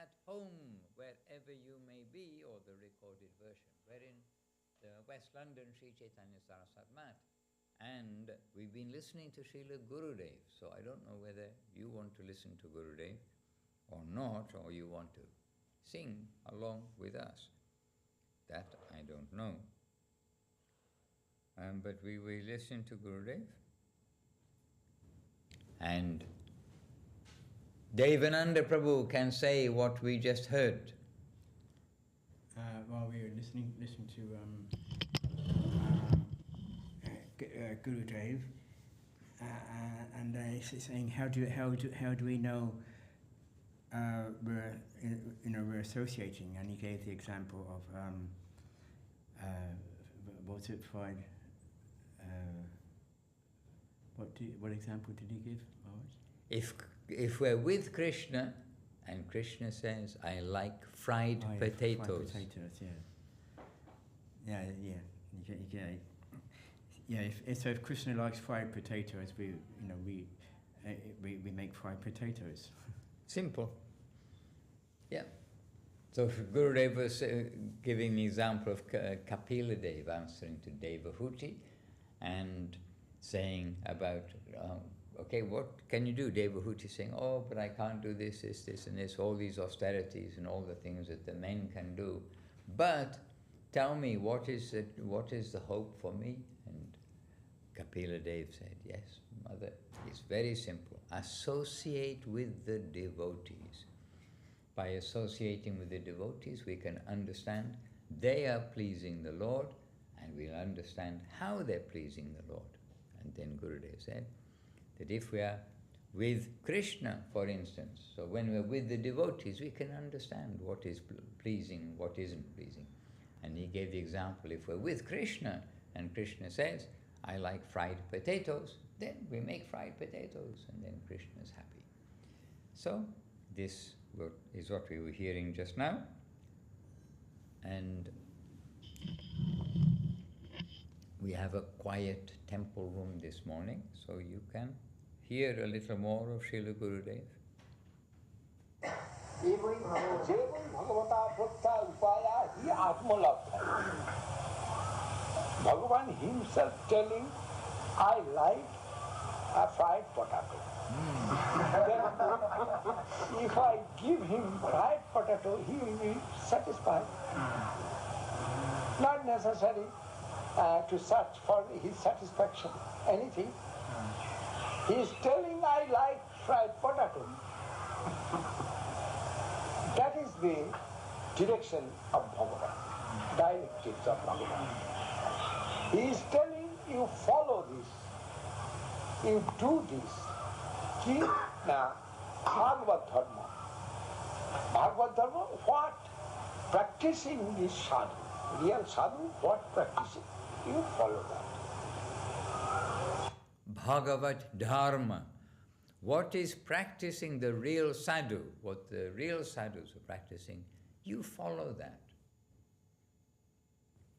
at home, wherever you may be, or the recorded version. We're in the West London Sri Chaitanya Saraswat Mat, and we've been listening to Srila Gurudev, so I don't know whether you want to listen to Gurudev or not, or you want to sing along with us. That I don't know. But we will listen to Gurudev. And Devananda Prabhu can say what we just heard. While we were listening to Gurudev, and he's saying, how do we know we're associating? And he gave the example of what's it, Freud? What example did he give, Maharaj? If we're with Krishna, and Krishna says, I like fried potatoes. Fried potatoes, yeah. If Krishna likes fried potatoes, we make fried potatoes. Simple. Yeah. So Gurudev was giving the example of Kapila Dev answering to Devahuti and saying about, okay, what can you do? Devahuti saying, oh, but I can't do this, and this, all these austerities and all the things that the men can do. But tell me, what is the hope for me? And Kapila Dev said, yes, mother, it's very simple. Associate with the devotees. By associating with the devotees, we can understand they are pleasing the Lord, and we'll understand how they're pleasing the Lord. And then Gurudev said that if we are with Krishna, for instance, so when we're with the devotees, we can understand what is pleasing, what isn't pleasing. And he gave the example, if we're with Krishna, and Krishna says, I like fried potatoes, then we make fried potatoes, and then Krishna is happy. So, this is what we were hearing just now. And we have a quiet temple room this morning, so you can hear a little more of Srila Gurudev. Bhagavan himself telling, I like a fried potato. Then, if I give him fried potato, he will be satisfied. Not necessary to search for his satisfaction, anything. He is telling, I like fried potato. That is the direction of Bhagavan, directives of Bhagavan. He is telling you, follow this, you do this. Keep Bhagavad Dharma. Bhagavad Dharma, what? Practicing this sadhu. Real sadhu, what practicing? You follow that. Bhagavad Dharma. What is practicing the real sadhu? What the real sadhus are practicing, you follow that.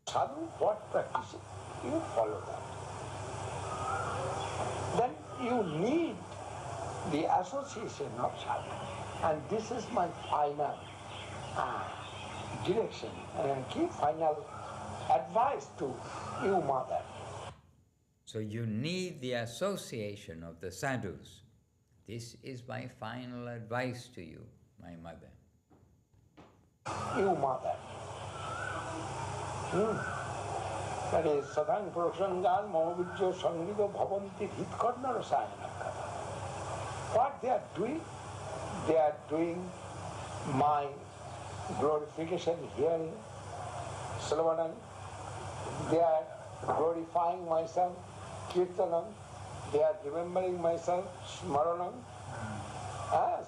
Sadhu, what practicing? You follow that. Then you need the association of sadhu. And this is my final direction and key final advice to you, mother. So you need the association of the sadhus. This is my final advice to you, my mother. You, mother. That is, Sadhang Prasangan Mahavijyo Sangido Bhavanti Hitkarna Rasayana. What they are doing my glorification hearing, Sravanam. They are glorifying myself, Kirtanam. They are remembering myself, Smaranam.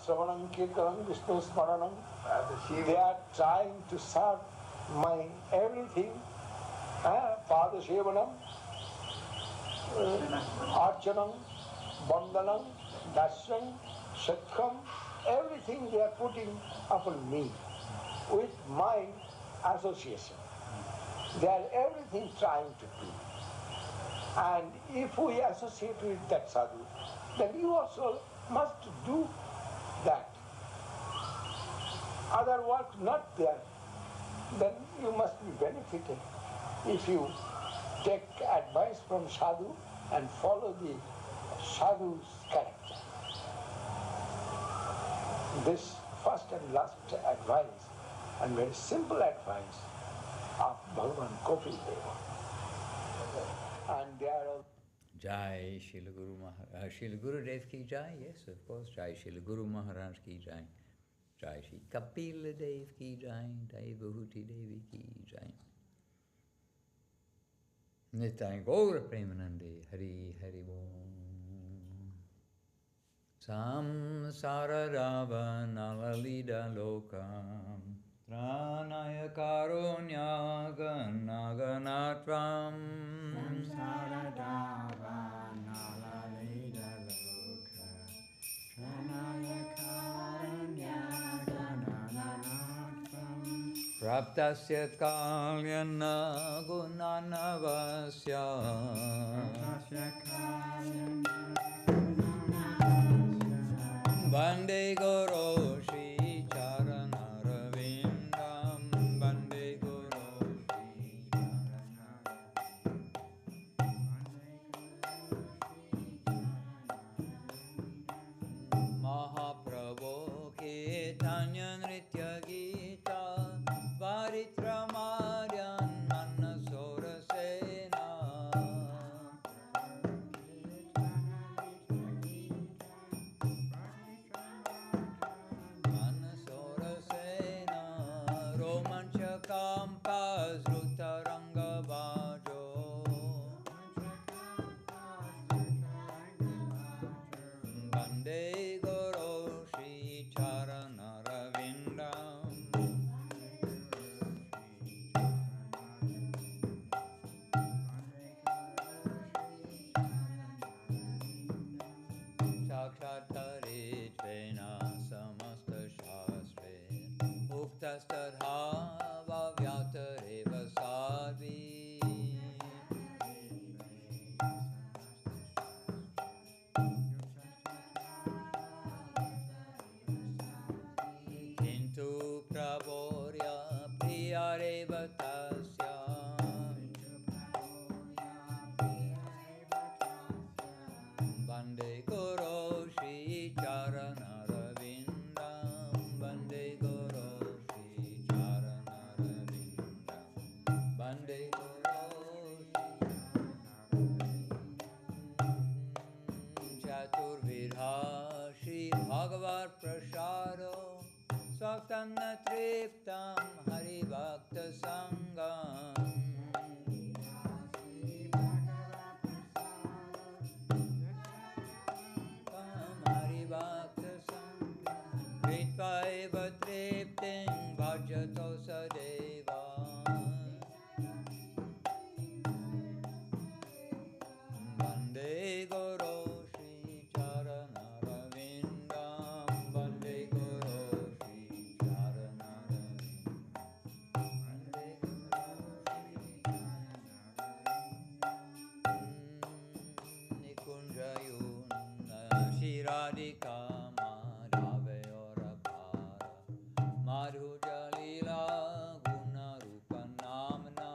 Sravanam, Kirtanam, Vishnu Smaranam. They are trying to serve my everything. Pada Sevanam, Archanam, Bandhanam, Dasyam, Satkam, everything they are putting upon me with my association. They are everything trying to do. And if we associate with that sadhu, then you also must do that. other work not there, then you must be benefited. If you take advice from sadhu and follow the sadhu's character. This first and last advice, and very simple advice of Bhagavan Kapil Deva. And they are all Jai Śrīla Guru Maharaj, Śrīla Gurudev ki Jai, yes, of course. Jai Śrīla Guru Maharaj ki Jai. Jai Śrī Kapila Dev ki Jai, Devahuti Devi ki Jai. Nitai Gaura Premanande, Hari Hari Bom. Samsara Rava Nalalida Lokam, Tranaya Karunya Ganaganatvam. Samsara Dava Nalalida Loka, Tranaya Karunya Gananatvam. Praptasya Kalyana Gunanavasya. Praptasya Kalyana Vande Guru Shri Charanāravindam. Vande Guru Shri Charanāravindam. Mahaprabhu Caitanya-caritāmṛta Gita Varitramaryan Manasora-sena. Manasora-sena Romanchakam Pazrutaranga-vajo. Vande Guru Shri Charanāravindam. Sakshattaritvena samasta shastre uktastarha vavyātareva sadvi. Kintu pravorya priyareva tasya. Vande Guru Shri Charanāravindam. Vande Guru Shri Charanāravindam. Vande Guru Shri Chaturvidha Shri Bhagavat Prasado Saktanna Triptam Hari Bhakta Sangam. Kritvaeva triptim bhajato sadeva. Vande Guru Shri Charanāravindam. Vande Guru Shri Charanāravindam. Vande Guru Shri Charanāravindam. Nikunjayuna Shiradika Madhya-līlā guna rupa namna.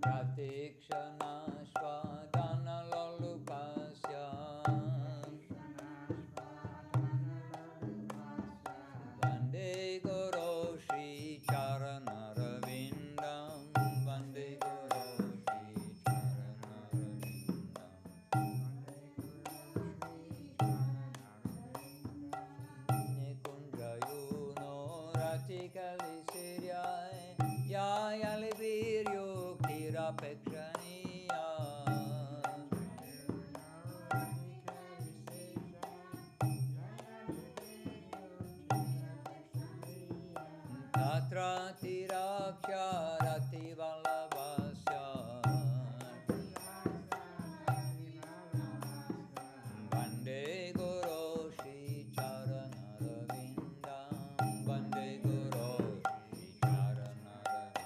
Pratikshana swadhana lalupasya. Vande Guru Shri Charanāravindam. Vande Guru Pekshaniya. Tatra Tiraksharati Vallabhasya. Vande Guru Shri Charanāravindam. Vande Guru Shri Charanāravindam.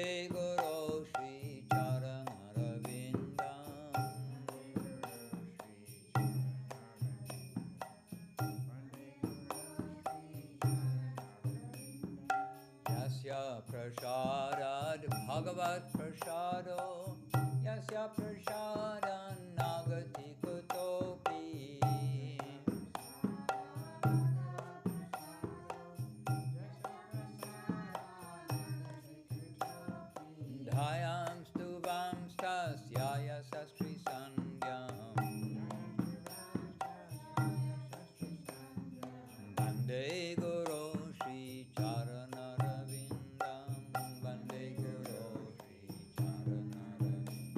Bande Guru Shri Charanarvindam. Yasya prasarad bhagavat prasado, yasya prasadan nagati kutopi. Dhayam stuvam stasyaya sastri sangyam. Bande Guru Shri Charanarvindam. Bande Guru Shri Charanarvindam.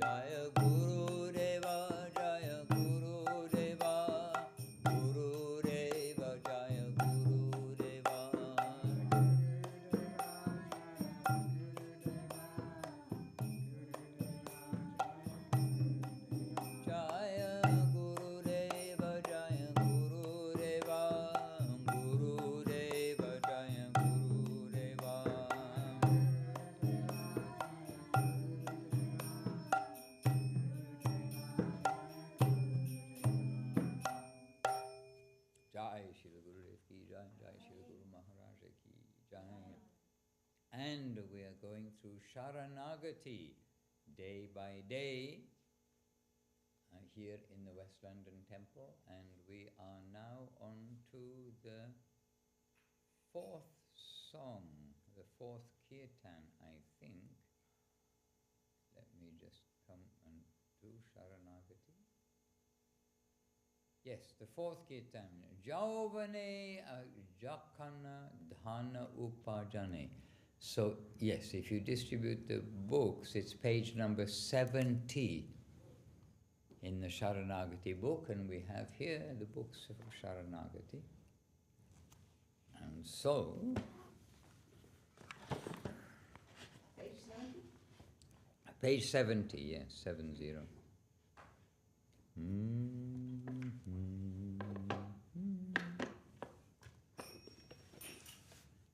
Jaya Guru Deva, Jaya Guru Deva, Guru Deva, Jaya Guru Deva. Jaya Guru Deva, Jaya Guru Deva, Guru Deva, Jaya Guru Deva. Jai Śrīla Gurudev ki jai, Jai Śrīla Guru Maharaj ki jai. And we are going through Śaraṇāgati day by day here in the West London Temple, and we are now on to the fourth song, the fourth kirtan, I think. Let me just come and do Śaraṇāgati. Yes, the fourth kirtan, yauvane yakhana dhana-uparjane. So, yes, if you distribute the books, it's page number 70 in the Śaraṇāgati book, and we have here the books of Śaraṇāgati. And so, Page 70? page 70, yes, 70.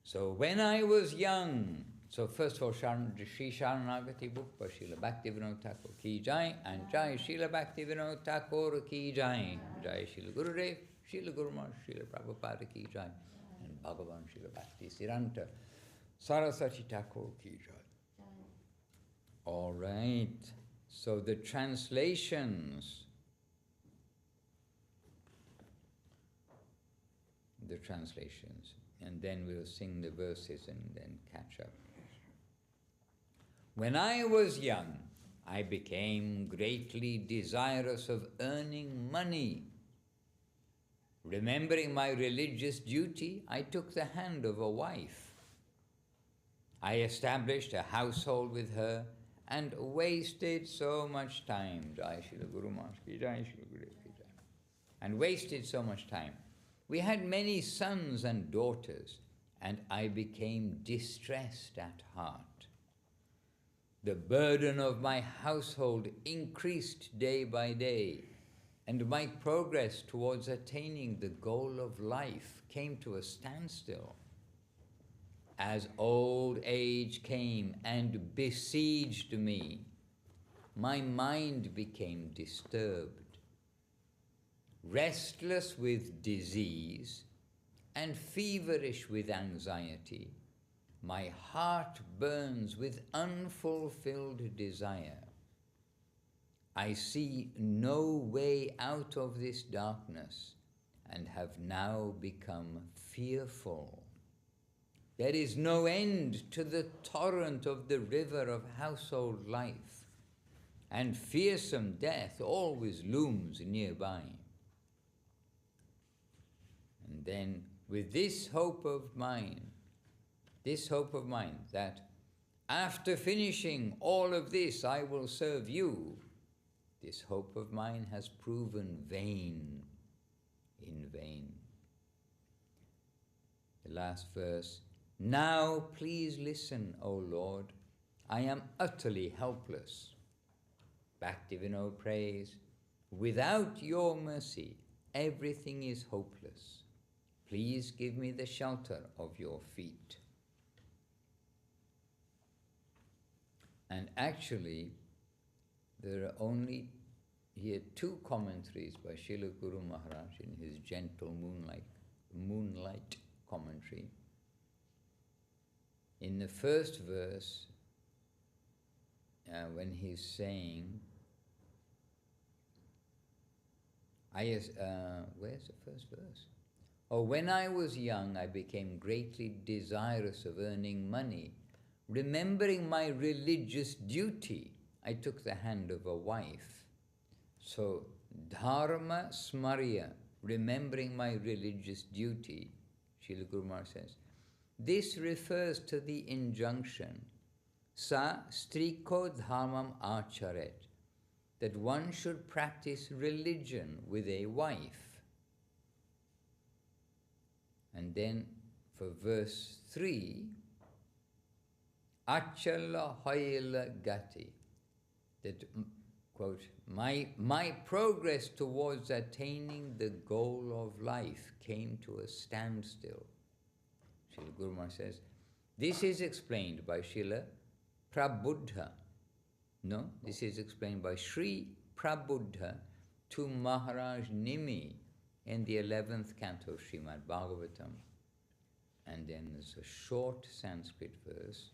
So when I was young, so first of all, the Sri Śaraṇāgati book by Śrīla Bhaktivinoda Ṭhākura ki jai, and Jai Śrīla Bhaktivinoda Ṭhākura ki jai, Jai Śrīla Gurudev, Śrīla Guru Maharaj, Śrīla Prabhupada ki jai, and Bhagavan Śrīla Bhakti Siddhanta Saraswati Ṭhākura ki jai. All right, so the translations, and then we'll sing the verses and then catch up. When I was young, I became greatly desirous of earning money. Remembering my religious duty, I took the hand of a wife. I established a household with her and wasted so much time. Jai Śrīla Guru Maharaj ki jai, Śrīla Gurudev ki jai. And wasted so much time. We had many sons and daughters, and I became distressed at heart. The burden of my household increased day by day, and my progress towards attaining the goal of life came to a standstill. As old age came and besieged me, my mind became disturbed. Restless with disease and feverish with anxiety, my heart burns with unfulfilled desire. I see no way out of this darkness and have now become fearful. There is no end to the torrent of the river of household life, and fearsome death always looms nearby. And then, with this hope of mine, that after finishing all of this, I will serve you, this hope of mine has proven vain, in vain. The last verse, now please listen, O Lord, I am utterly helpless. Bhaktivinoda prays, without your mercy, everything is hopeless. Please give me the shelter of your feet. And actually, there are only here two commentaries by Srila Guru Maharaj in his Gentle Moonlight Commentary. In the first verse, when he's saying, where's the first verse? Oh, when I was young, I became greatly desirous of earning money. Remembering my religious duty, I took the hand of a wife. So, dharma smarya, remembering my religious duty, Srila Guru Maharaj says, this refers to the injunction, sa striko dharmam acharet, that one should practice religion with a wife. And then for verse 3, achala hoila gati, that, quote, my progress towards attaining the goal of life came to a standstill. Srila Guru Maharaj says, this is explained by Srila Prabuddha. No, this is explained by Sri Prabuddha to Maharaj Nimi in the 11th canto of Srimad Bhagavatam. And then there's a short Sanskrit verse,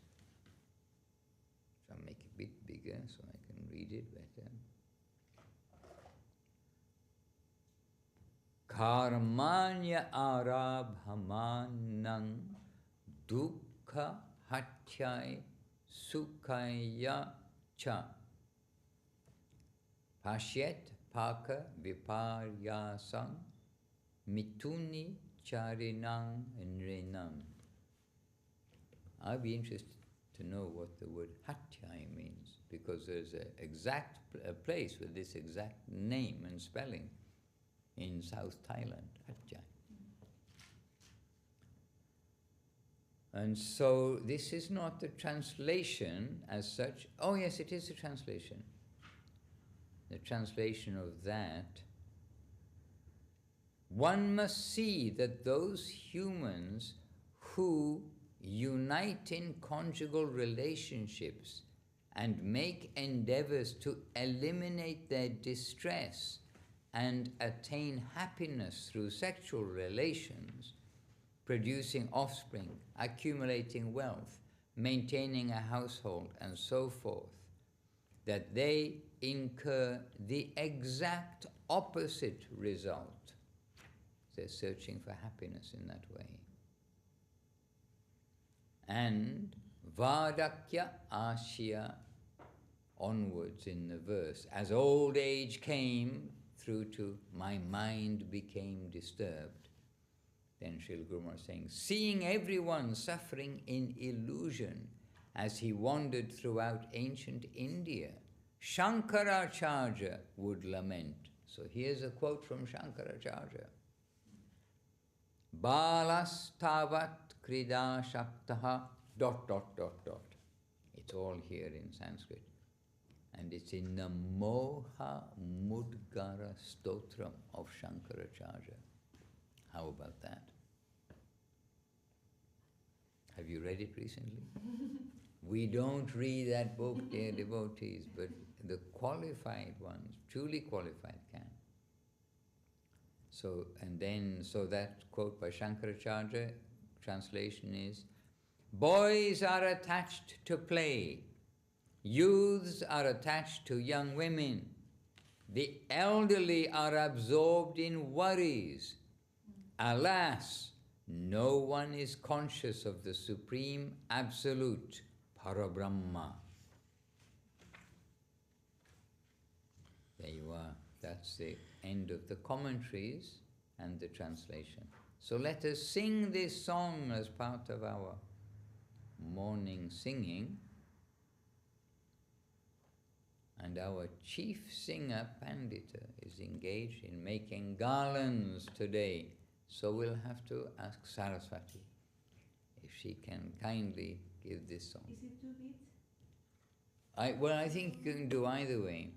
which I'll make a bit bigger so I can read it better. Karmanya arabhamanang dukkha hatyai sukhaya cha pashyet paka viparyasam mituni charinang nrinam. I'd be interested to know what the word hatyai means, because there's an exact place with this exact name and spelling in South Thailand, Hatyai. And so this is not the translation as such. Oh yes, it is a translation. The translation of that. One must see that those humans who unite in conjugal relationships and make endeavors to eliminate their distress and attain happiness through sexual relations, producing offspring, accumulating wealth, maintaining a household, and so forth, that they incur the exact opposite result. They're searching for happiness in that way. And Vādakya Asya onwards in the verse, as old age came, through to my mind became disturbed. Then Srila Guru Maharaj saying, seeing everyone suffering in illusion as he wandered throughout ancient India, Śaṅkarācārya would lament. So here's a quote from Śaṅkarācārya. Balas tavat krida shaktaha ... It's all here in Sanskrit. And it's in the Moha Mudgara Stotram of Śaṅkarācārya. How about that? Have you read it recently? We don't read that book, dear devotees, but the qualified ones, truly qualified, can. So, so that quote by Śaṅkarācārya, translation is, boys are attached to play, youths are attached to young women, the elderly are absorbed in worries. Alas, no one is conscious of the Supreme Absolute, Parabrahma. There you are. That's the end of the commentaries and the translation. So let us sing this song as part of our morning singing. And our chief singer, Pandita, is engaged in making garlands today. So we'll have to ask Saraswati if she can kindly give this song. Is it 2 beats? I think you can do either way.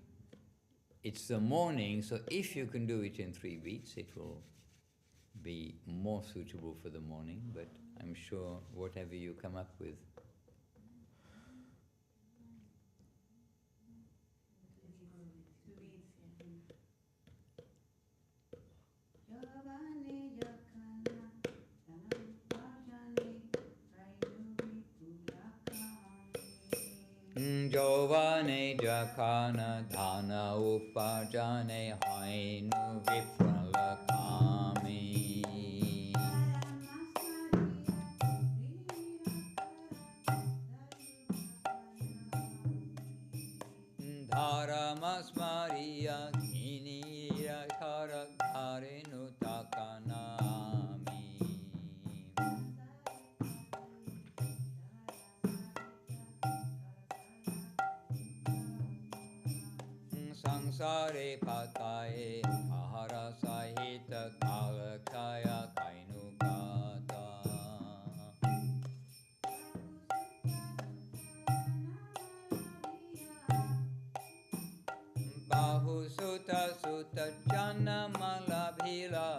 It's the morning, so if you can do it in 3 beats, it will be more suitable for the morning, but I'm sure whatever you come up with. Yauvane yakhana dhana-uparjane hainu vipralakami. Dharamasmariya kinira karakharinu takanami. Saṅsāre pataye ahara sahita kalakaya kainukata. Bahu sutta sutta janna malabhila.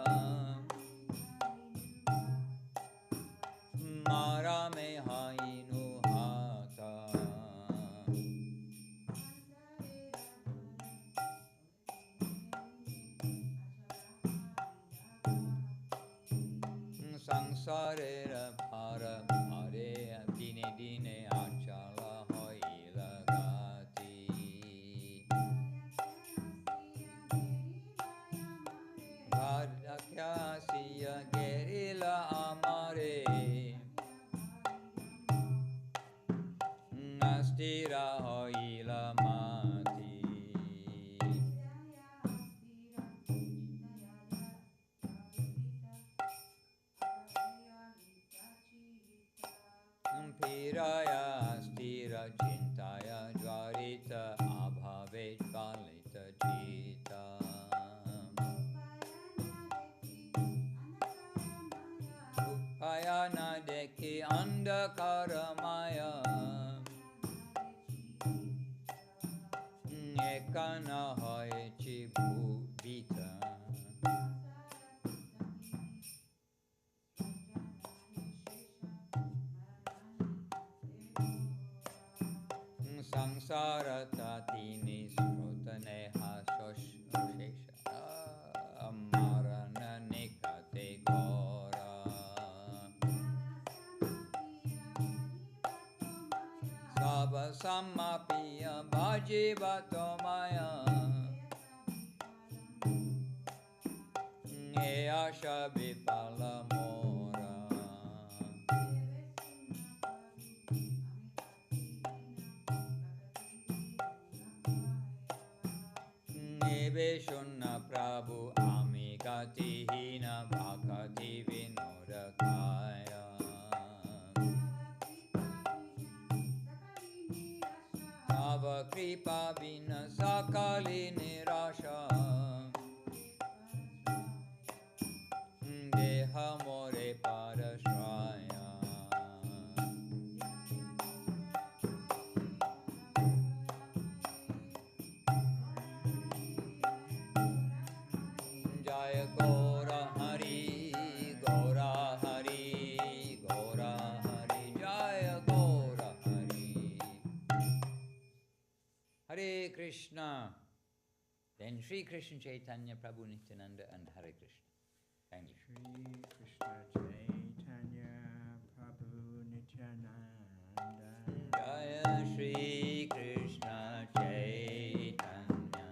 Marame hainu hata. Saṅsārera para hare dine dine achala hoila gati. Bhadakya siya gerila amare. Astira hoila mati. Piraya astira chintaya dvarita abhave kalita chita. Upayana deki andakaramaya. Yakhana hoye chibhuvita. Saṅsāra tatini srutane hasoshesha amarana nikate gora. Sava sammapiya bhajivato maya. Easha vipala mora. Vishunna Prabhu Amigati Hina Bhakti Vinoda Kaya. Tava Kripa Vina Sakali Nirasha. Deha More Parashraya. Jaya Gora Hari, Gora Hari, Gora Hari, Jaya Gora Hari. Hare Krishna. Then Sri Krishna Chaitanya Prabhu Nityananda and Hare Krishna. Thank you. Shri Krishna Chaitanya Prabhu Nityananda. Jaya Shri Krishna Chaitanya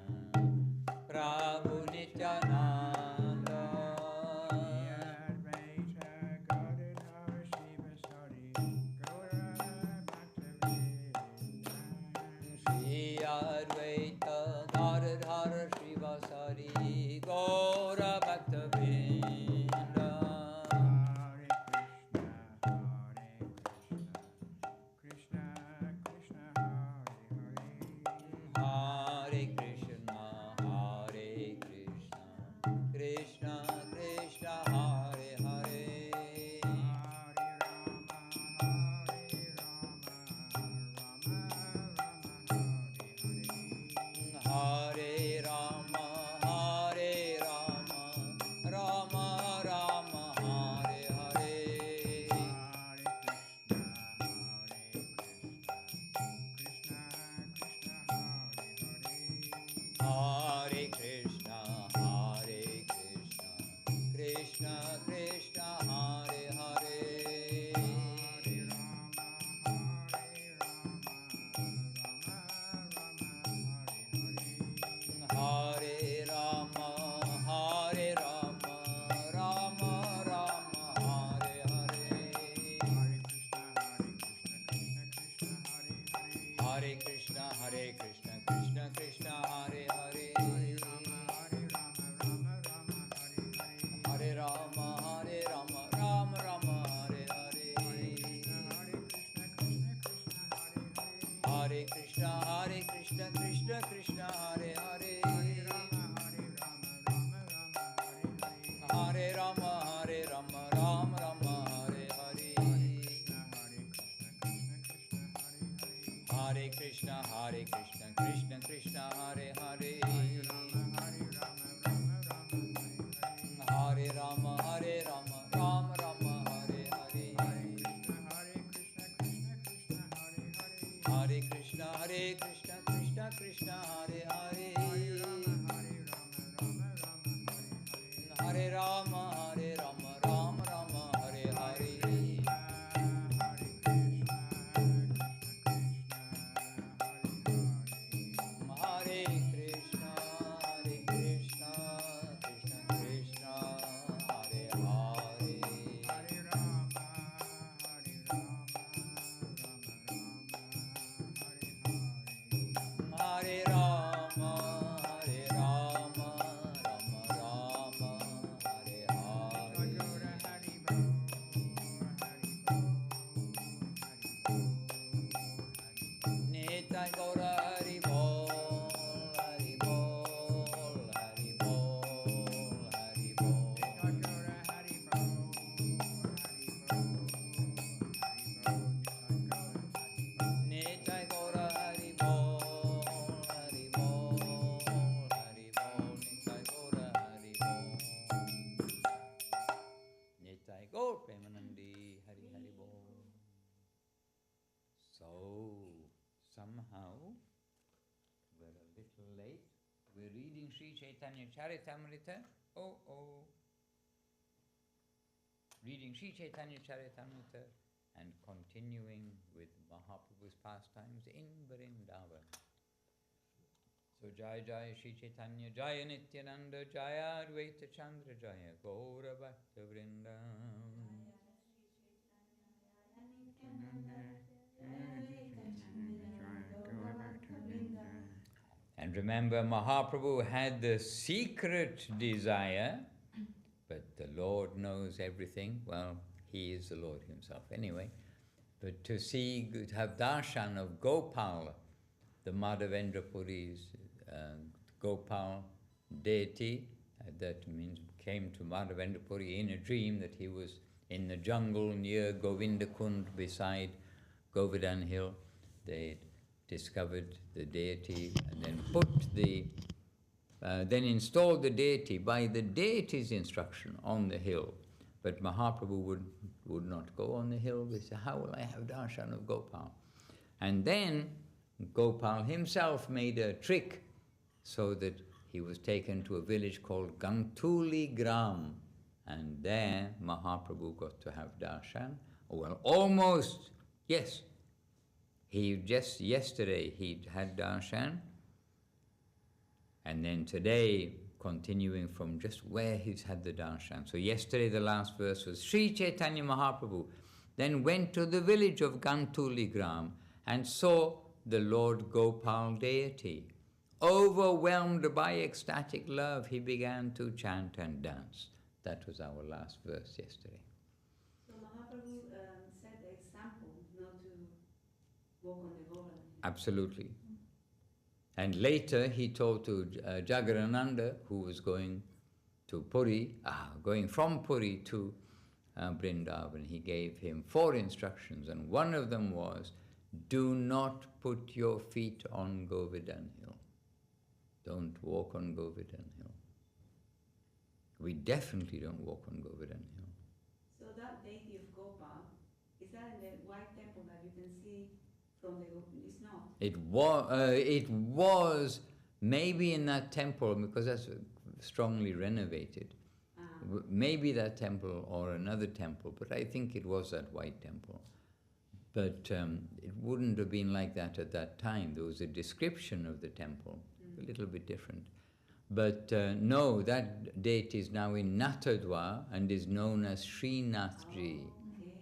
Prabhu Nityananda. Advaita Gadadhara Shivasari Gaura Bhaktivinoda. Shri Advaita Gadadhara Shivasari Gaura Bhaktivinoda. Hare Krishna, Krishna Krishna, Hare Hare Krishna, Krishna Krishna, Hare Hare, Hare Rama, Rama Rama, Hare Hare, Hare Krishna, Krishna Krishna, Hare Hare, Hare Rama, Rama Rama, Hare Hare, Hare Krishna, Krishna Krishna, Hare Hare, Hare Rama, Rama Rama, Hare Hare, Hare Krishna, Krishna Krishna, Hare Hare, Hare Rama, Rama Rama, Hare Hare, Hare Krishna, Krishna Krishna, Hare Hare, Hare Rama, Rama Rama, Hare Hare, Nitai Gaura Hari Bol, Hari Bol, Hari Bol, Hari Bol. Nitai Gaura Hari Bol, Hari Bol, Hari Bol, Nitai Gaura Hari Bol. Nitai Gaur Premanandi, Hari Hari Bol. So, somehow, we're a little late. We're reading Sri Caitanya-caritāmṛta. Oh. Reading Sri Caitanya-caritāmṛta and continuing with Mahaprabhu's pastimes in Vṛndāvana. So Jai Jai Sri Chaitanya, Jaya Nityananda, Jaya Advaita Chandra, Jaya Gaura Bhakta Vrinda. And remember, Mahaprabhu had the secret desire, but the Lord knows everything. Well, He is the Lord Himself anyway. But to see, to have darshan of Gopal, the Madhavendra Puri's Gopal deity, that means came to Madhavendra Puri in a dream that he was in the jungle near Govindakund beside Govardhan Hill. They discovered the deity and then put the, then installed the deity by the deity's instruction on the hill. But Mahaprabhu would not go on the hill. They said, how will I have darshan of Gopal? And then Gopal himself made a trick so that he was taken to a village called Gantuli Gram. And there Mahaprabhu got to have darshan. Well, almost, yes. Just yesterday he'd had darshan. And then today, continuing from just where he's had the darshan. So yesterday the last verse was, Sri Chaitanya Mahaprabhu then went to the village of Gantuli Gram and saw the Lord Gopal deity. Overwhelmed by ecstatic love, he began to chant and dance. That was our last verse yesterday. So Mahaprabhu set the example not to walk on the Govardhan. Absolutely. And later he told to Jagarananda, who was going to Puri, going from Puri to Vṛndāvana, he gave him 4 instructions, and one of them was, do not put your feet on Govardhan Hill. Don't walk on Govardhan Hill. We definitely don't walk on Govardhan Hill. So that deity of Gopal, is that in the white temple that you can see from the Govardhan? It's not. It was maybe in that temple, because that's strongly renovated. Maybe that temple or another temple, but I think it was that white temple. But it wouldn't have been like that at that time. There was a description of the temple, a little bit different. But no, that deity is now in Natadwa and is known as Srinathji. Oh, okay,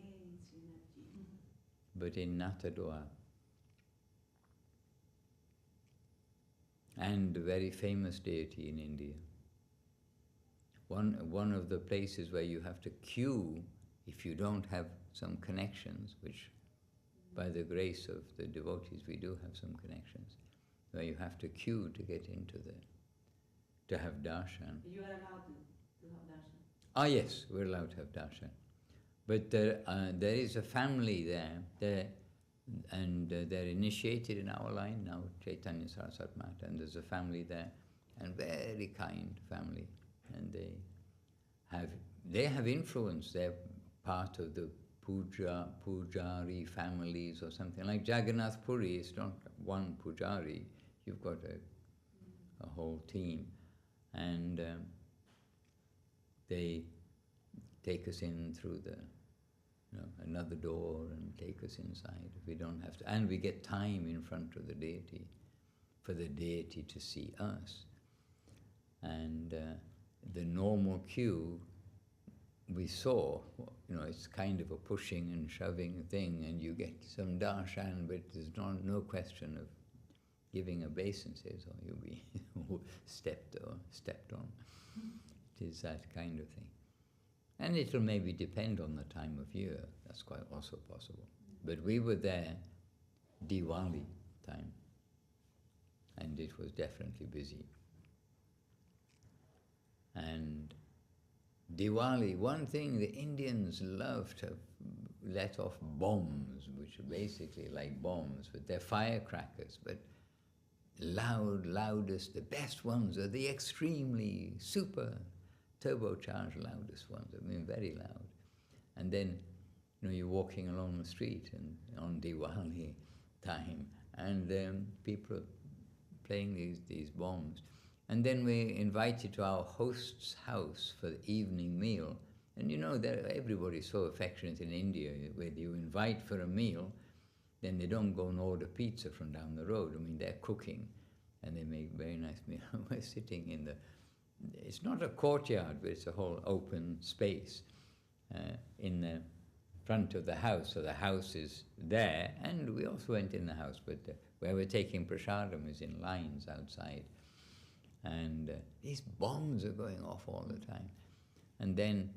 Srinathji. But in Natadwa. and a very famous deity in India. One of the places where you have to queue if you don't have some connections, which by the grace of the devotees we do have some connections, where you have to queue to get into to have darshan. You are allowed to have darshan? Ah yes, we're allowed to have darshan. But there is a family there, and they're initiated in our line now, Chaitanya Saraswat Mata, and there's a family there, and very kind family, and they have influence. They're part of the pujari families or something. Like Jagannath Puri, it's not one pujari, you've got a whole team, and they take us in through another door and take us inside. We don't have to, and we get time in front of the deity, for the deity to see us. And the normal queue, we saw, it's kind of a pushing and shoving thing, and you get some darshan, but there's no question of giving obeisances, or you'll be stepped on. It is that kind of thing. And it'll maybe depend on the time of year. That's quite also possible. But we were there Diwali time, and it was definitely busy. And Diwali, one thing the Indians love to let off bombs, which are basically like bombs, but they're firecrackers, but loudest, the best ones are the extremely super turbocharged loudest ones, very loud. And then, you're walking along the street and on Diwali time, and people are playing these bombs. And then we're invited to our host's house for the evening meal. And everybody's so affectionate in India, where you invite for a meal, then they don't go and order pizza from down the road. They're cooking, and they make very nice meal. We're sitting in it's not a courtyard, but it's a whole open space in the front of the house. So the house is there, and we also went in the house, but where we're taking prasadam is in lines outside. And these bombs are going off all the time. And then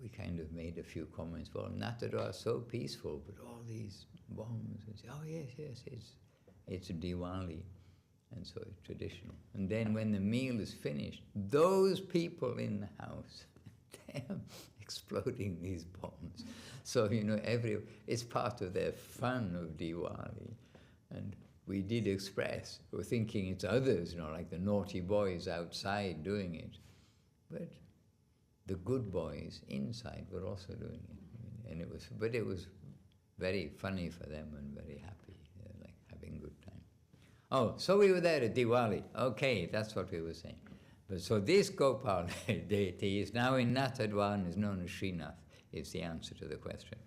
we kind of made a few comments, well, Natadra is so peaceful, but all these bombs. And say, oh yes, it's a Diwali. And so it's traditional. And then when the meal is finished, those people in the house, they're exploding these bombs. So, it's part of their fun of Diwali. And we did express, we're thinking it's others, like the naughty boys outside doing it. But the good boys inside were also doing it. And it was very funny for them and very happy, like having good time. Oh, so we were there at Diwali. Okay, that's what we were saying. But so this Gopal deity is now in Natadwar and is known as Srinath, is the answer to the question.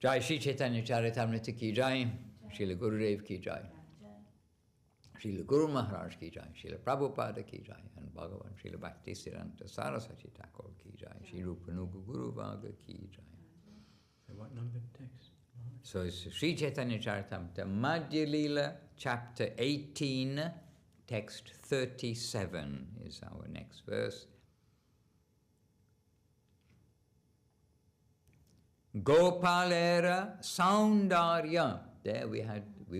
Jai Shri Caitanya-caritāmṛta ki jai, Śrīla Gurudev ki jai, Śrīla Guru Maharaj ki jai, Śrīla Prabhupada ki jai, and Bhagavan Śrīla Bhakti Saraswati Ṭhākura ki jai, Śrī Rupanuga Guru Vaga ki jai. So what number text? So it's Śrī Caitanya-caritāmṛta, Madhya-līlā, chapter 18, text 37 is our next verse. Gopalera Saundarya. There we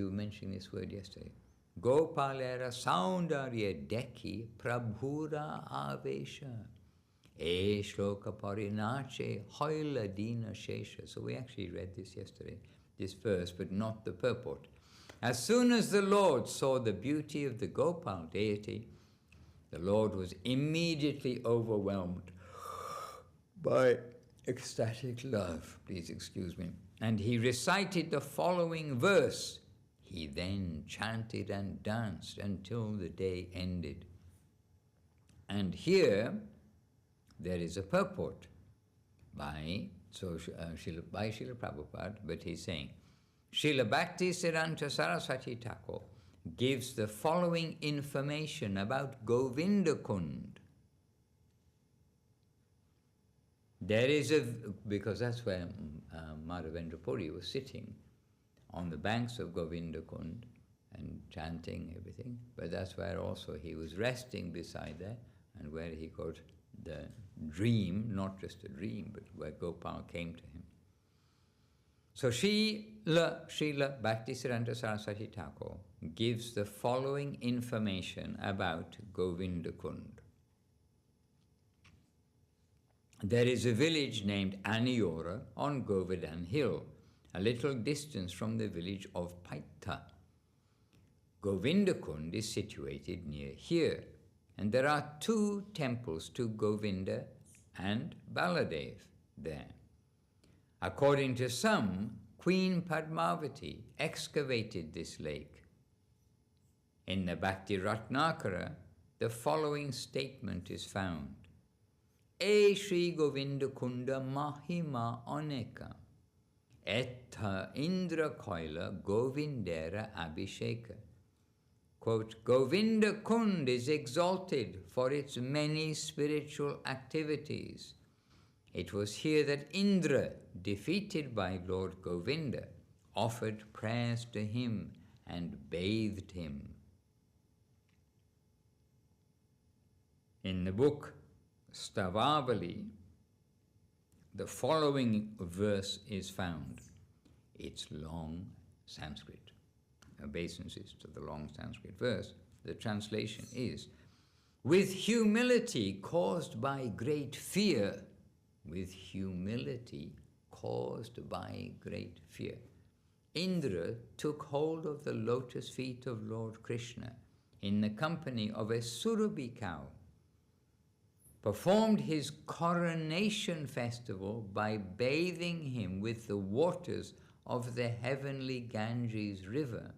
were mentioning this word yesterday. Gopalera Saundarya Deki Prabhura Avesha. E Shloka Parinache Hoila Dina Shesha. So we actually read this yesterday, this verse, but not the purport. As soon as the Lord saw the beauty of the Gopal deity, the Lord was immediately overwhelmed by ecstatic love, please excuse me. And he recited the following verse. He then chanted and danced until the day ended. And here there is a purport by Śrīla Prabhupada, but he's saying, Śrīla Bhaktivinoda Saraswati Ṭhākura gives the following information about Govinda Kund. There is because that's where Madhavendra Puri was sitting, on the banks of Govinda Kund, and chanting everything. But that's where also he was resting beside there, and where he got the dream, not just a dream, but where Gopal came to him. So Śrīla Bhaktisiddhanta Saraswati Thakur gives the following information about Govinda Kund. There is a village named Aniyora on Govardhan Hill, a little distance from the village of Paitha. Govinda Kund is situated near here, and there are 2 temples to Govinda and Baladev there. According to some, Queen Padmavati excavated this lake. In the Bhakti Ratnakara, the following statement is found. E Shri Govinda Kunda Mahima Aneka, Etha Indra Koila Govindera Abhisheka. Quote, Govinda Kund is exalted for its many spiritual activities. It was here that Indra, defeated by Lord Govinda, offered prayers to him and bathed him. In the book Stavavali, the following verse is found. It's long Sanskrit. Obeisances to the long Sanskrit verse. The translation is, with humility caused by great fear, with humility caused by great fear, Indra took hold of the lotus feet of Lord Krishna in the company of a Surabhi cow, performed his coronation festival by bathing him with the waters of the heavenly Ganges river.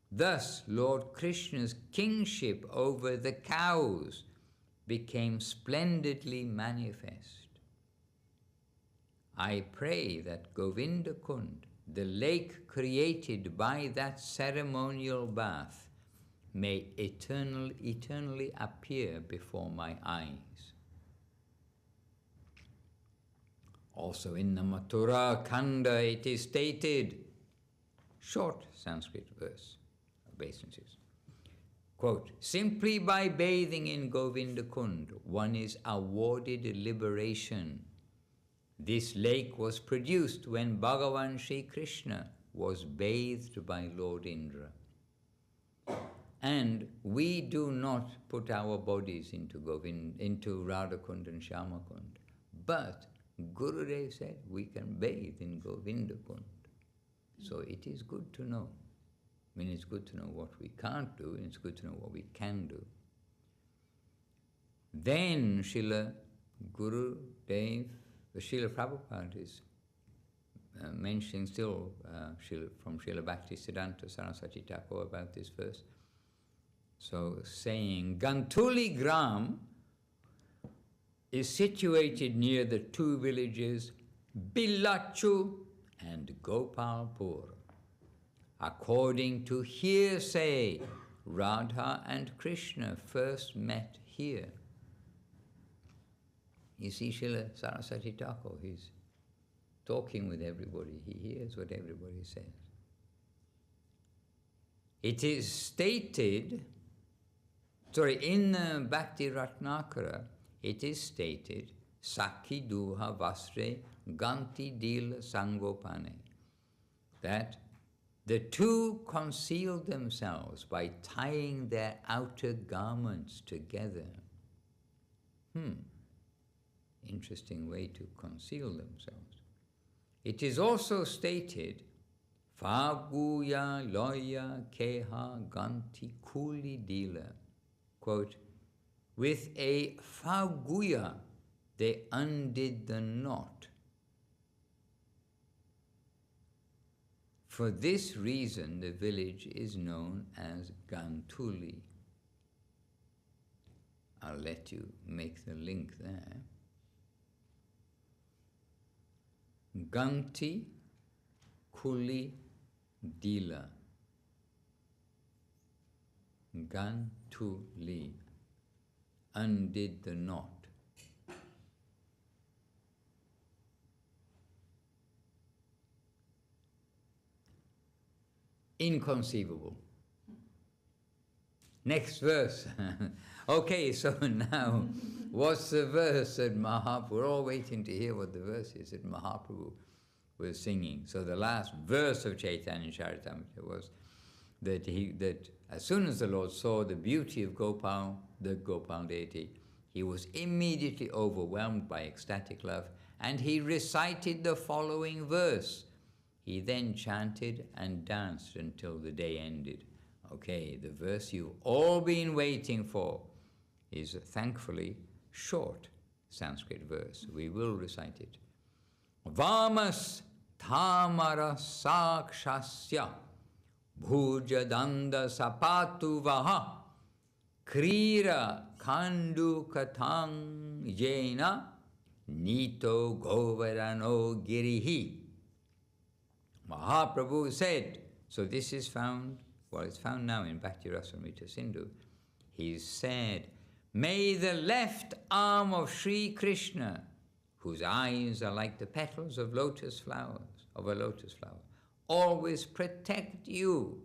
Thus, Lord Krishna's kingship over the cows became splendidly manifest. I pray that Govinda Kund, the lake created by that ceremonial bath, may eternally appear before my eyes. Also in the Mathura Kanda it is stated, short Sanskrit verse, obeisances. Quote, simply by bathing in Govinda Kund, one is awarded liberation. This lake was produced when Bhagavan Sri Krishna was bathed by Lord Indra. And we do not put our bodies into Radhakund and Shyamakund. But Gurudev said we can bathe in Govinda Kund. So it is good to know. I mean, it's good to know what we can't do, and it's good to know what we can do. Then Srila Gurudev, Srila Prabhupada is mentioning still from Srila Bhaktisiddhanta Saraswati Thakur about this verse. So saying, Gantuli Gram is situated near the 2 villages Bilachu and Gopalpur. According to hearsay, Radha and Krishna first met here. You see, Srila Saraswati Thakur, he's talking with everybody. He hears what everybody says. It is stated, in the Bhakti Ratnakara, it is stated, Sakhi duha vasre ganti dil sangopane, that the 2 concealed themselves by tying their outer garments together. Interesting way to conceal themselves. It is also stated, Faguya loya keha ganti kuli dila. Quote, with a faguya they undid the knot. For this reason the village is known as Gantuli. I'll let you make the link there. Ganti Kuli Dila. Gantuli, undid the knot. Inconceivable. Next verse. Okay, so now, what's the verse that Mahaprabhu, we're all waiting to hear what the verse is that Mahaprabhu was singing. So the last verse of Caitanya-caritāmṛta was that as soon as the Lord saw the beauty of Gopal, the Gopal deity, he was immediately overwhelmed by ecstatic love, and he recited the following verse. He then chanted and danced until the day ended. Okay, the verse you've all been waiting for is a thankfully short Sanskrit verse. We will recite it. Vamas thamara sakshasya bhujadanda sapatu vaha krira kandu katang jena nito govardhano girihi. Mahaprabhu said, so this is found, well, it's found now in Bhakti-rasa-amrita Sindhu. He said, may the left arm of Sri Krishna, whose eyes are like the petals of lotus flowers, of a lotus flower, always protect you.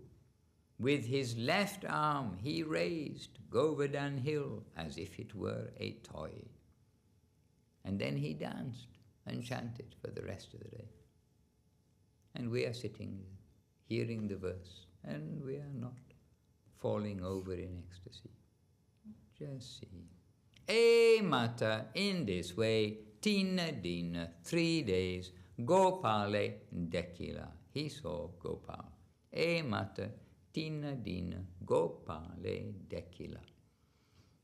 With his left arm he raised Govardhan hill as if it were a toy. And then he danced and chanted for the rest of the day. And we are sitting, hearing the verse, and we are not falling over in ecstasy. Just see. E mata, in this way, tina dina, 3 days, Gopale dekila. He saw Gopal. E mata, tina dina, Gopale dekila.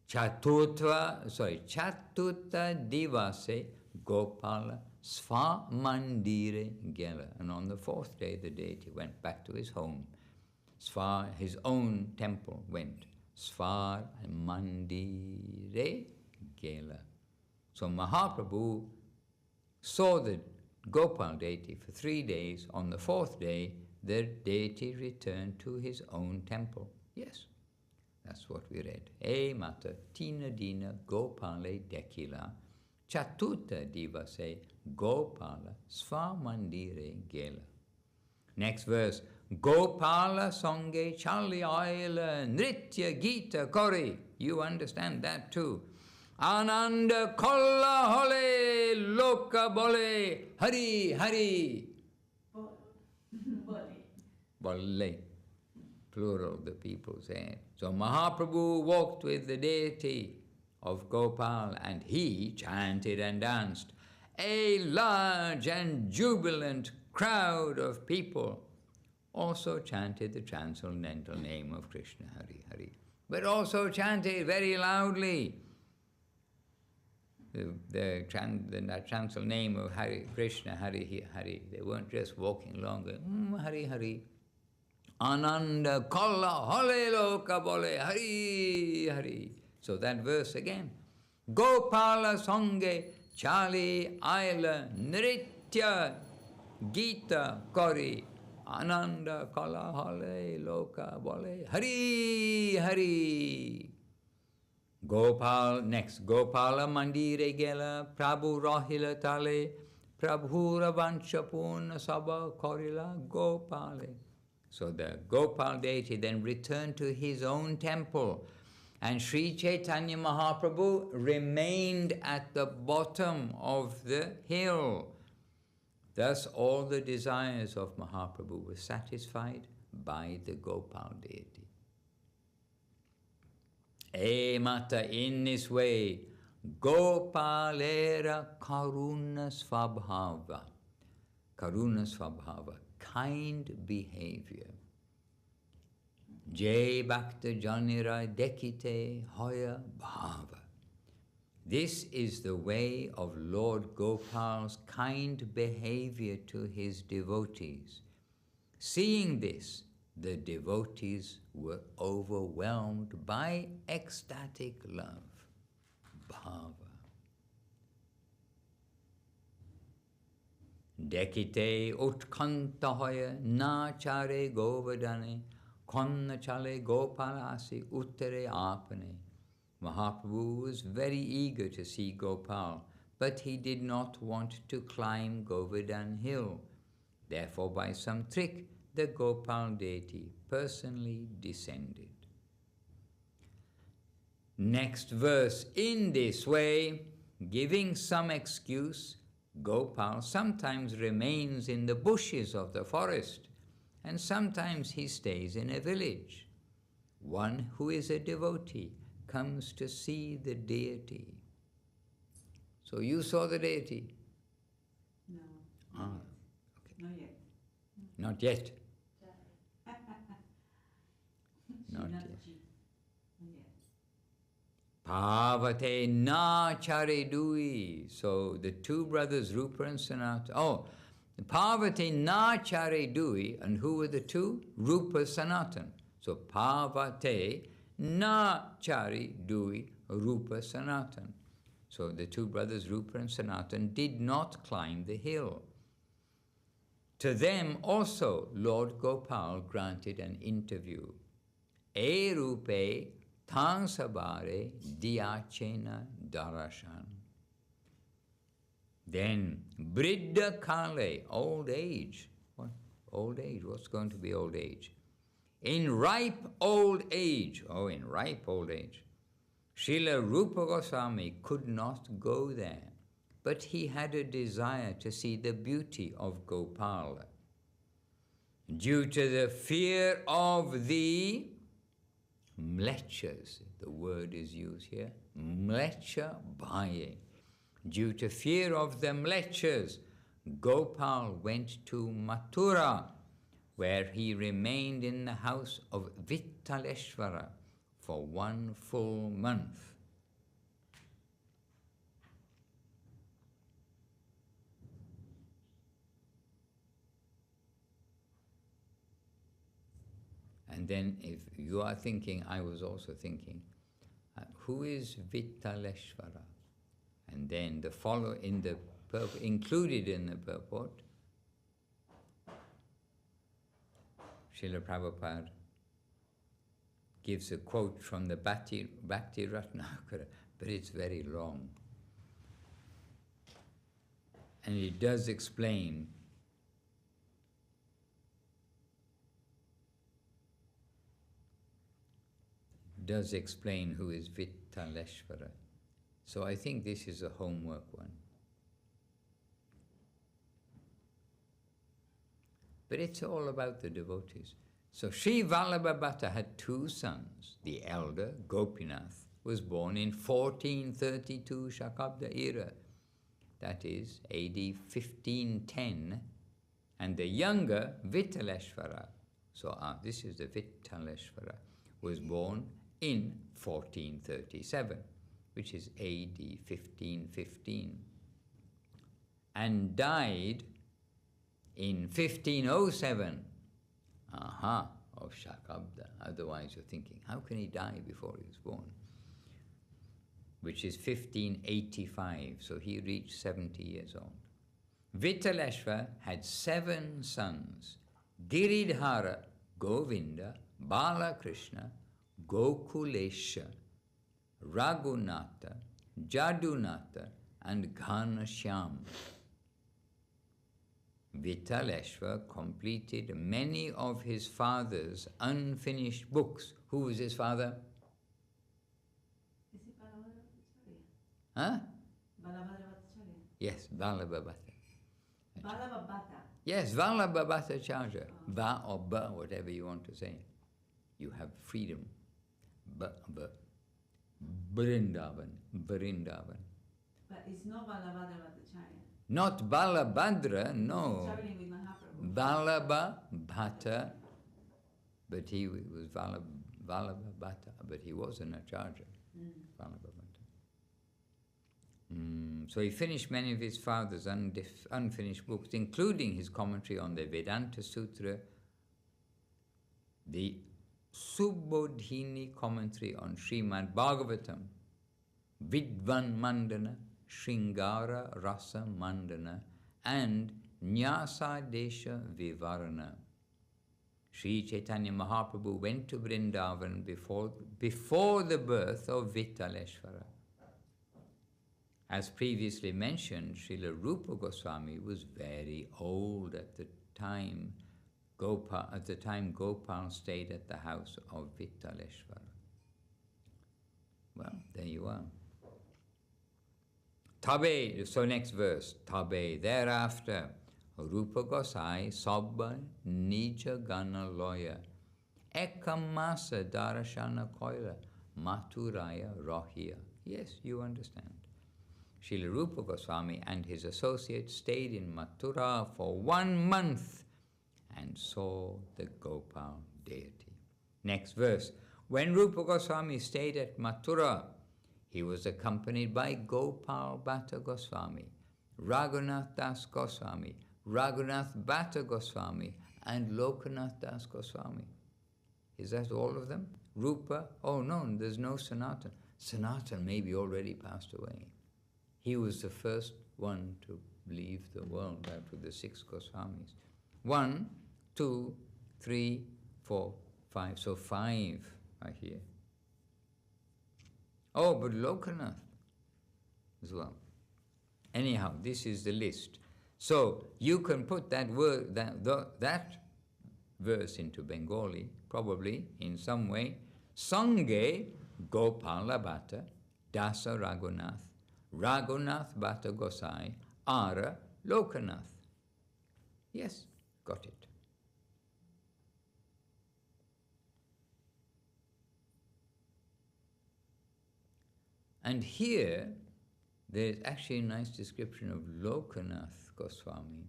Chatuta divase, Gopala sva mandire gela. And on the 4th day, the deity went back to his home. Sva, his own temple, went. Svar mandire gela. So Mahaprabhu saw the Gopal deity for 3 days. On the 4th day, the deity returned to his own temple. Yes, that's what we read. E mata tina dina Gopale dekila chatuta divase Gopala sva mandire gela. Next verse. Gopala songe chali aila nritya gita kori. You understand that too. Ananda kolla hole loka bole hari hari. Bole. Plural, the people said. So Mahaprabhu walked with the deity of Gopal and he chanted and danced. A large and jubilant crowd of people also chanted the transcendental name of Krishna, Hari Hari, but also chanted very loudly the transcendental name of Hari Krishna, Hari Hari. They weren't just walking along going, Hari Hari. Ananda kolla hole loka bole Hari Hari. So that verse again. Gopala songe chali aila nritya gita kori. Ananda kala hale loka bole Hari Hari. Gopal, next, Gopala mandire gela Prabhu rahila tale Prabhura vanchapurna sabha korila Gopale. So the Gopal deity then returned to his own temple, and Sri Chaitanya Mahaprabhu remained at the bottom of the hill. Thus all the desires of Mahaprabhu were satisfied by the Gopal deity. E mata, in this way, Gopalera karuna svabhava. Karuna svabhava, kind behavior. Jai bhakta janira dekite hoya bhava. This is the way of Lord Gopal's kind behavior to his devotees. Seeing this, the devotees were overwhelmed by ecstatic love, bhava. Dekite utkanta hoya na chare govardhane konna chale gopalasi uttere apane. Mahaprabhu was very eager to see Gopal, but he did not want to climb Govardhan hill. Therefore, by some trick, the Gopal deity personally descended. Next verse, in this way, giving some excuse, Gopal sometimes remains in the bushes of the forest, and sometimes he stays in a village. One who is a devotee comes to see the deity. So you saw the deity? No. Ah, okay. Not yet. Not yet. Not Not yet. yet. Not yet. Pāvate na charedui. So the two brothers, Rupa and Sanatana. Oh, Pāvate na charedui. And who were the two? Rupa, Sanatana. So Pāvate na charedui, Rupa, Sanatana. So the two brothers, Rupa and Sanatana, did not climb the hill. To them also Lord Gopal granted an interview. E rupe tansabare diachena darashan. Then Briddha Kale, old age. What? Old age? What's going to be old age? In ripe old age, Srila Rupa Gosvāmī could not go there, but he had a desire to see the beauty of Gopala. Due to the fear of the mlechas, the word is used here, mlecha bhaye. Due to fear of the mlechas, Gopal went to Mathura, where he remained in the house of Vittaleshvara for 1 full month. And then if you are thinking, I was also thinking, who is Vittaleshvara? And then the included in the purport, Srila Prabhupada gives a quote from the Bhakti Ratnakara, but it's very long. And it does explain who is Vittaleshvara. So I think this is a homework one. But it's all about the devotees. So Sri Vallabha Bhatta had 2 sons. The elder, Gopinath, was born in 1432 Shakabda era. That is AD 1510. And the younger, Vittaleshvara, so this is the Vittaleshvara, was born in 1437, which is AD 1515. And died in 1507, of Shakabda. Otherwise you're thinking, how can he die before he was born? Which is 1585, so he reached 70 years old. Vittaleshvara had 7 sons: Giridhara, Govinda, Balakrishna, Gokulesha, Raghunatha, Jadunatha, and Ghanashyam. Vittaleshvara completed many of his father's unfinished books. Who was his father? Is it Balabhadra? Huh? Balabhadra? Yes, Vallabhabhata. Balabhadra. Yes, Vallabhabhatacharya. Va or ba, whatever you want to say. You have freedom. Ba. Vṛndāvana. But it's not Balabhadra Bhattacharya. Not Balabhadra, no. Traveling with Maharāj. Vallabhabhata, but he was Vallabhabhata, but he was an acharya. Vallabhabhata. So he finished many of his father's unfinished books, including his commentary on the Vedanta Sutra, the Subodhini commentary on Srimad Bhagavatam, Vidvan Mandana, Shringara Rasa Mandana, and Nyasa Desha Vivarana. Sri Chaitanya Mahaprabhu went to Vṛndāvana before the birth of Vittaleshvara. As previously mentioned, Srila Rupa Gosvāmī was very old at the time Gopal, at the time Gopal stayed at the house of Vittaleshvara. Well, there you are. Tabe, so next verse, Tabe, thereafter, Rupa Gosai, Sabba, Nija Gana Loya, Ekamasa Darashana Koila, Maturaya Rohya. Yes, you understand. Srila Rupa Goswami and his associates stayed in Mathura for 1 month and saw the Gopal deity. Next verse. When Rupa Goswami stayed at Mathura, he was accompanied by Gopal Bhatta Goswami, Raghunath Das Goswami, Raghunath Bhatta Goswami, and Lokanath Das Goswami. Is that all of them? Rupa? Oh no, there's no Sanatan. Sanatan maybe already passed away. He was the first one to leave the world after the 6 Goswamis. 1, 2, 3, 4, 5. So 5 are here. Oh, but Lokanath as well. Anyhow, this is the list. So you can put that word, that verse into Bengali, probably in some way. Sange Gopala Bhatta Dasa Raghunath, Raghunath Bhatta Gosai, Ara Lokanath. Yes, got it. And here, there's actually a nice description of Lokanath Goswami.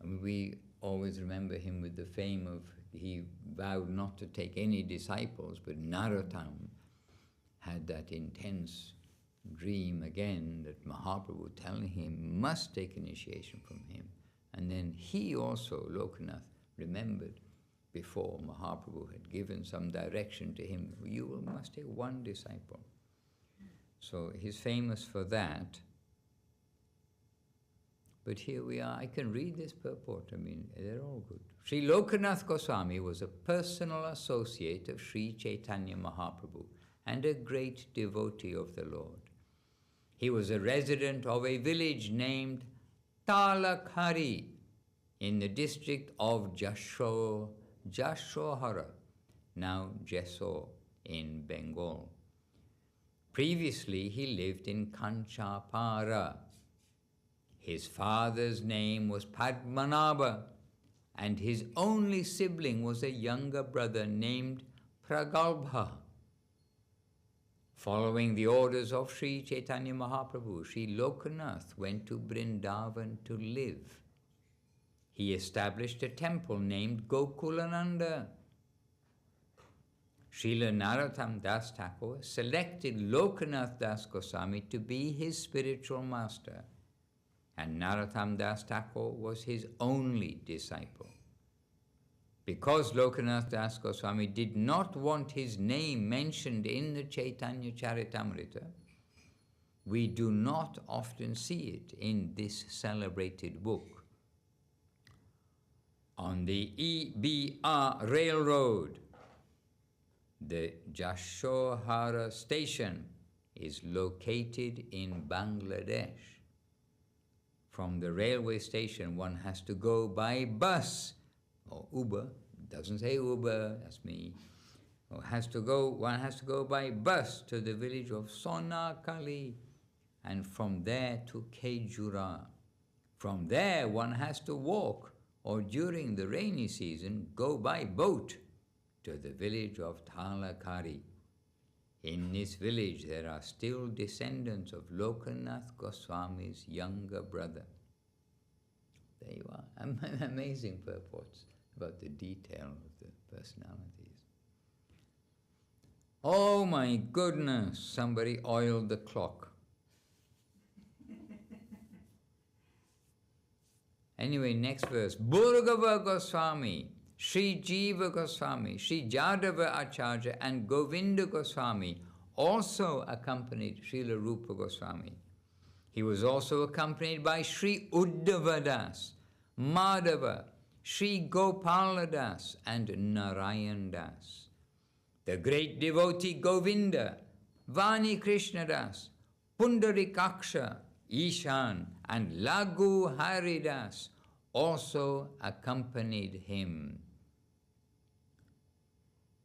I mean, we always remember him with the fame of, he vowed not to take any disciples, but Narottam had that intense dream again that Maharprabhu telling him must take initiation from him. And then he also, Lokanath, remembered before Maharprabhu had given some direction to him, you must take 1 disciple. So he's famous for that. But here we are. I can read this purport. I mean, they're all good. Sri Lokanath Goswami was a personal associate of Sri Chaitanya Mahaprabhu and a great devotee of the Lord. He was a resident of a village named Talakari in the district of Jashohara, now Jessore in Bengal. Previously, he lived in Kanchapara. His father's name was Padmanabha, and his only sibling was a younger brother named Pragalbha. Following the orders of Sri Chaitanya Mahaprabhu, Sri Lokanath went to Vṛndāvana to live. He established a temple named Gokulananda. Srila Narottam Das Thakur selected Lokanath Das Goswami to be his spiritual master, and Narottam Das Thakur was his only disciple. Because Lokanath Das Goswami did not want his name mentioned in the Caitanya-caritāmṛta, we do not often see it in this celebrated book. On the EBR railroad, the Jashohara station is located in Bangladesh. From the railway station, one has to go by bus or Uber. It doesn't say Uber, that's me. One has to go by bus to the village of Sonakali, and from there to Kejura. From there, one has to walk, or during the rainy season, go by boat to the village of Talakari. In this village, there are still descendants of Lokanath Goswami's younger brother. There you are. Amazing purports about the detail of the personalities. Oh my goodness, somebody oiled the clock. Anyway, next verse. Bhurgava Goswami, Sri Jiva Goswami, Sri Jadava Acharya, and Govinda Goswami also accompanied Srila Rupa Goswami. He was also accompanied by Sri Uddhava Das, Madhava, Sri Gopala Das, and Narayan Das. The great devotee Govinda, Vani Kṛṣṇadāsa, Pundarikaksha, Ishan, and Lagu Haridas also accompanied him.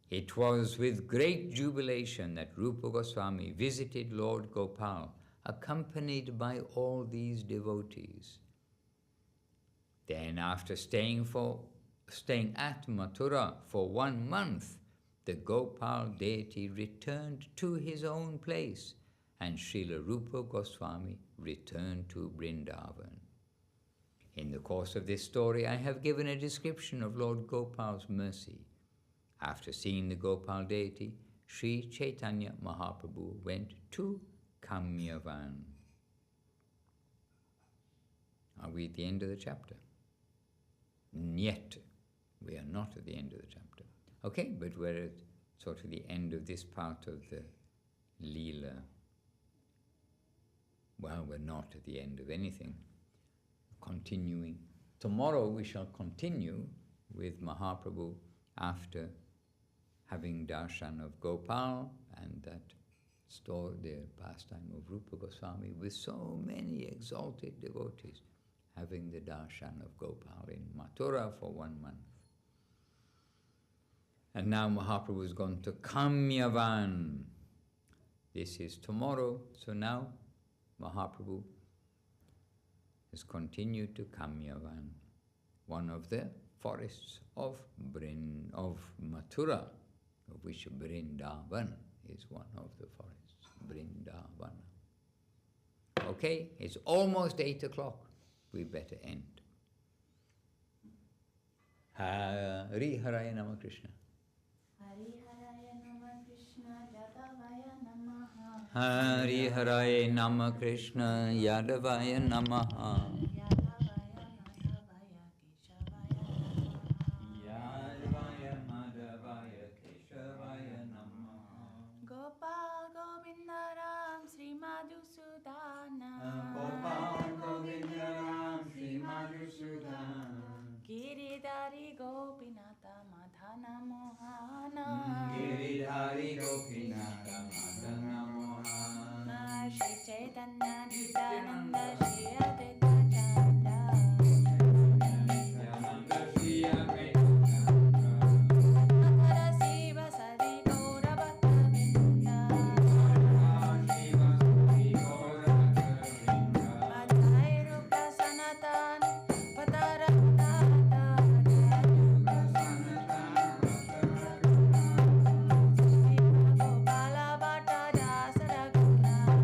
It was with great jubilation that Rupa Gosvāmī visited Lord Gopal, accompanied by all these devotees. Then, after staying at Mathura for 1 month, the Gopal deity returned to his own place, and Srila Rupa Gosvāmī returned to Vṛndāvana. In the course of this story, I have given a description of Lord Gopal's mercy. After seeing the Gopal deity, Sri Chaitanya Mahaprabhu went to Kamyavana. Are we at the end of the chapter? Yet, we are not at the end of the chapter. Okay, but we're at sort of the end of this part of the Leela. Well, we're not at the end of anything. Continuing. Tomorrow we shall continue with Mahaprabhu after having darshan of Gopal and that story, the pastime of Rupa Gosvāmī, with so many exalted devotees, having the darshan of Gopal in Mathura for 1 month. And now Mahaprabhu has gone to Kamyavana. This is tomorrow, so now Mahaprabhu has continued to Kamyavana, one of the forests of Mathura, of which Vṛndāvana is one of the forests, Vṛndāvana. Okay, it's almost 8 o'clock. We better end. Hari Haraya Nama Krishna. Hari Haraya Nama Krishna Yadavaya Namaha. Hari Haraya Nama Krishna Yadavaya Namaha. Yadavaya Madhavaya Keshavaya Namaha. Gopal Govindaram Sri Madhusudana. Gopal Govindaram Sri Madhusudana. Giridhari Gopinata Madhana Mohana. Giridhari Gopinata Madhana Mohana. Shri Chaitanya Nityananda Shri Advaita Chanda. Nityananda Shri Advaita Madhara Siva Sadi Gaura Bhaktivinoda. Shiva Sri Gaura Bhaktivinoda. Madhairuka Sanatan Patara Gopala Bhatta Dasa Raghunatha.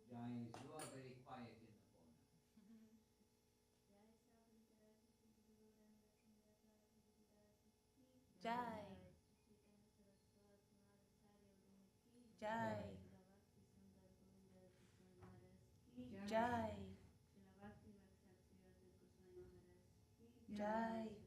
Jai, you are very quiet in the corner. Jai. Jai. Jai. Jai.